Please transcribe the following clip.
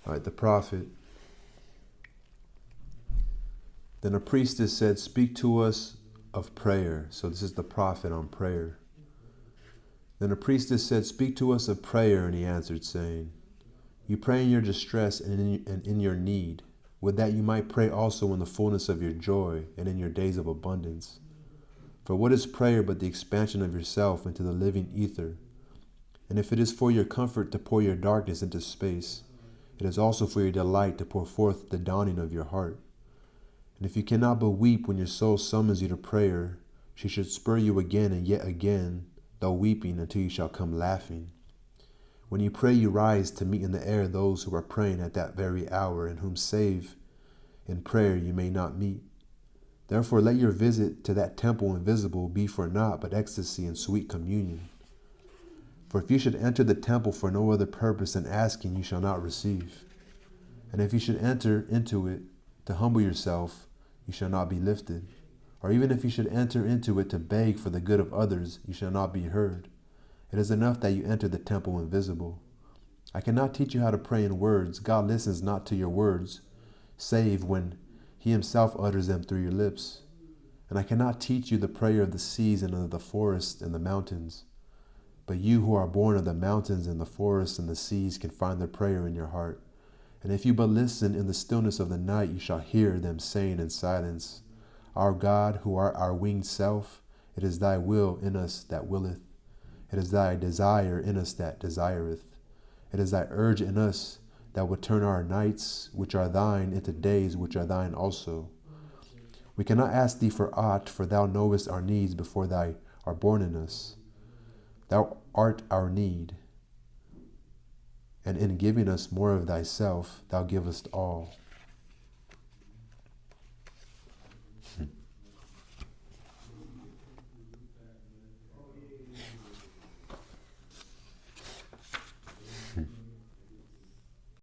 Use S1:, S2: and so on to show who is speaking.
S1: All right, the prophet. Then a priestess said, "Speak to us of prayer." So this is the prophet on prayer. Then a priestess said, "Speak to us of prayer." And he answered, saying, "You pray in your distress and in your need. Would that you might pray also in the fullness of your joy and in your days of abundance. For what is prayer but the expansion of yourself into the living ether? And if it is for your comfort to pour your darkness into space, it is also for your delight to pour forth the dawning of your heart. And if you cannot but weep when your soul summons you to prayer, she should spur you again and yet again, though weeping, until you shall come laughing. When you pray, you rise to meet in the air those who are praying at that very hour, and whom save in prayer you may not meet. Therefore let your visit to that temple invisible be for naught but ecstasy and sweet communion. For if you should enter the temple for no other purpose than asking, you shall not receive. And if you should enter into it to humble yourself, you shall not be lifted. Or even if you should enter into it to beg for the good of others, you shall not be heard. It is enough that you enter the temple invisible. I cannot teach you how to pray in words. God listens not to your words, save when he himself utters them through your lips. And I cannot teach you the prayer of the seas and of the forests and the mountains. But you who are born of the mountains and the forests and the seas can find their prayer in your heart. And if you but listen in the stillness of the night, you shall hear them saying in silence, Our God, who art our winged self, it is thy will in us that willeth. It is thy desire in us that desireth. It is thy urge in us that would turn our nights, which are thine, into days which are thine also. We cannot ask thee for aught, for thou knowest our needs before thou art born in us. Thou art our need, and in giving us more of thyself, thou givest all.